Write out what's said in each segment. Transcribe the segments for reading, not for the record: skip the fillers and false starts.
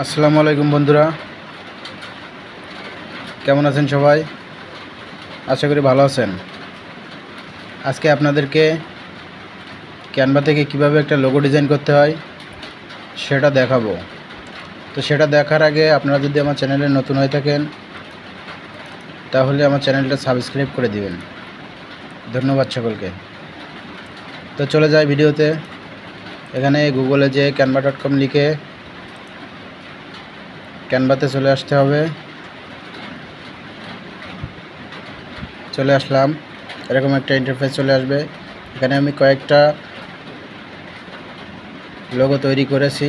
আসসালামু আলাইকুম বন্ধুরা, কেমন আছেন সবাই? আশা করি ভালো আছেন। আজকে আপনাদেরকে ক্যানভা থেকে কিভাবে একটা লোগো ডিজাইন করতে হয় সেটা দেখাবো। তো সেটা দেখার আগে আপনারা যদি আমার চ্যানেলে নতুন হয়ে থাকেন তাহলে আমার চ্যানেলটা সাবস্ক্রাইব করে দিবেন। ধন্যবাদ সকলকে। তো চলে যাই ভিডিওতে। এখানে গুগলে যে canva.com লিখে ক্যানভাতে চলে আসতে হবে। চলে আসলাম, এরকম একটা ইন্টারফেস চলে আসবে। এখানে আমি কয়েকটা লোগো তৈরি করেছি,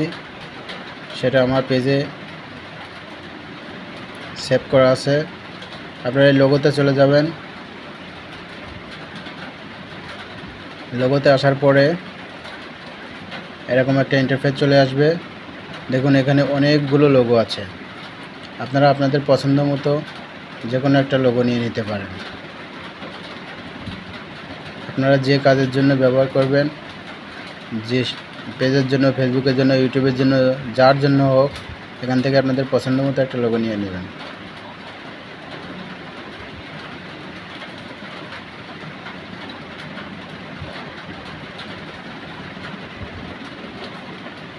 সেটা আমার পেজে সেভ করা আছে। আপনারা এই লোগোতে চলে যাবেন। লোগোতে আসার পরে এরকম একটা ইন্টারফেস চলে আসবে। দেখুন এখানে অনেকগুলো লোগো আছে, আপনারা আপনাদের পছন্দ মতো যে কোনো একটা লোগো নিয়ে নিতে পারেন। আপনারা যে কাজের জন্য ব্যবহার করবেন, যে পেজের জন্য, ফেসবুকের জন্য, ইউটিউবের জন্য, যার জন্য হোক, এখান থেকে আপনাদের পছন্দ মতো একটা লোগো নিয়ে নেবেন।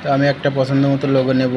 তো আমি একটা পছন্দ মতো লোগো নেব।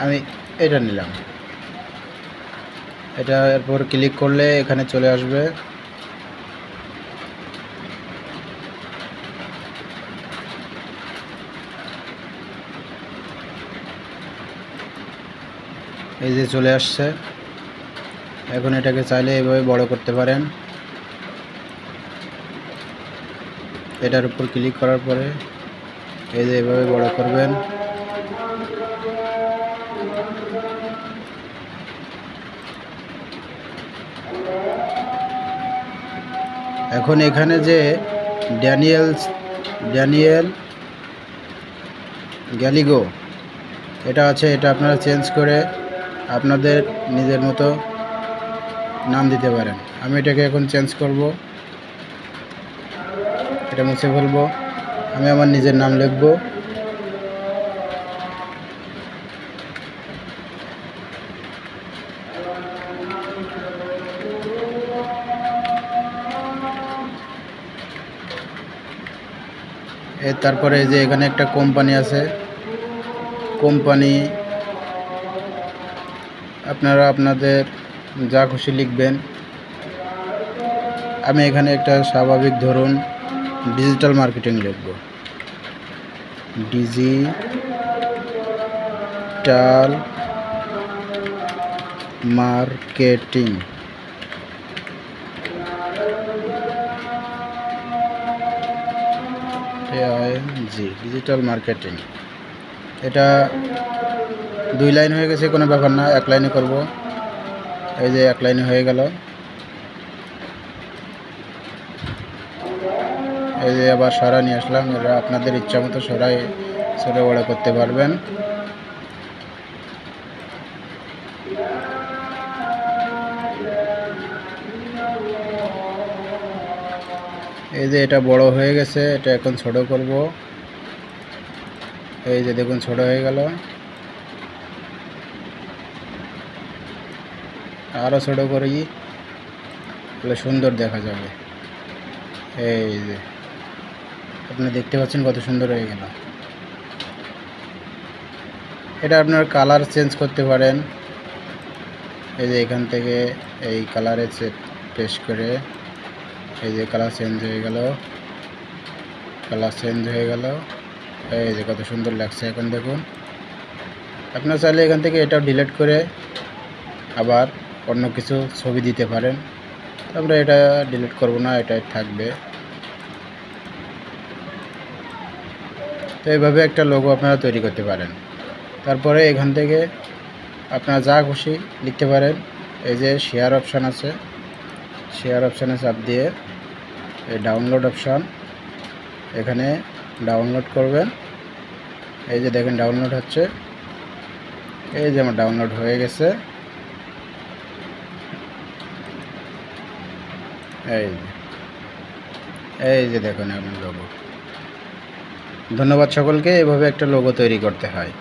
আমি এটা নিলাম। এটা এরপর ক্লিক করলে এখানে চলে আসবে। এই যে চলে আসছে। এখন এটাকে চাইলে এভাবে বড় করতে পারেন। এটার উপর ক্লিক করার পরে এই যে এভাবে বড় করবেন। এখন এখানে যে ড্যানিয়েল গ্যালিগো এটা আছে, এটা আপনারা চেঞ্জ করে আপনাদের নিজের মতো নাম দিতে পারেন। আমি এটাকে এখন চেঞ্জ করব, এটা মুছে ফেলবো। আমি আমার নিজের নাম লিখব। তারপরে এই যে এখানে একটা কোম্পানি আছে, কোম্পানি আপনারা আপনাদের যা খুশি লিখবেন। আমি এখানে একটা স্বাভাবিক ধরুন ডিজিটাল মার্কেটিং লিখব। Digital marketing. Digital marketing. এটা 2 লাইন হয়ে গেছে, কোনো ব্যাপার না, 1 লাইনে করব। এই যে 1 লাইনে হয়ে গেল। এই যে আবার সরা নিয়ে আসলাম। এরা আপনাদের ইচ্ছা মতো সরাই ছোটো বড় করতে পারবেন। এই যে এটা বড় হয়ে গেছে, এটা এখন ছোট করব। এই যে দেখুন ছোট হয়ে গেল। আরও ছোট করি, তাহলে সুন্দর দেখা যাবে। এই যে আপনি দেখতে পাচ্ছেন কত সুন্দর হয়ে গেল। এটা আপনার কালার চেঞ্জ করতে পারেন। এই যে এখান থেকে এই কালারে পেস্ট করে এই যে কালার চেঞ্জ হয়ে গেল, এই যে কত সুন্দর লাগছে। এখন দেখুন, আপনার চাইলে এখান থেকে এটাও ডিলিট করে আবার অন্য কিছু ছবি দিতে পারেন। আমরা এটা ডিলিট করব না, এটাই থাকবে। তো এইভাবে একটা লোগো আপনারা তৈরি করতে পারেন। তারপরে এখান থেকে আপনারা যা খুশি লিখতে পারেন। এই যে শেয়ার অপশান আছে, শেয়ার অপশানে চাপ দিয়ে এই ডাউনলোড অপশান, এখানে ডাউনলোড করবেন। এই যে দেখেন ডাউনলোড হচ্ছে, এই যে আমার ডাউনলোড হয়ে গেছে। এই যে দেখুন আমার লোগো। ধন্যবাদ সকলকে। এভাবে একটা লোগো তৈরি করতে হয়।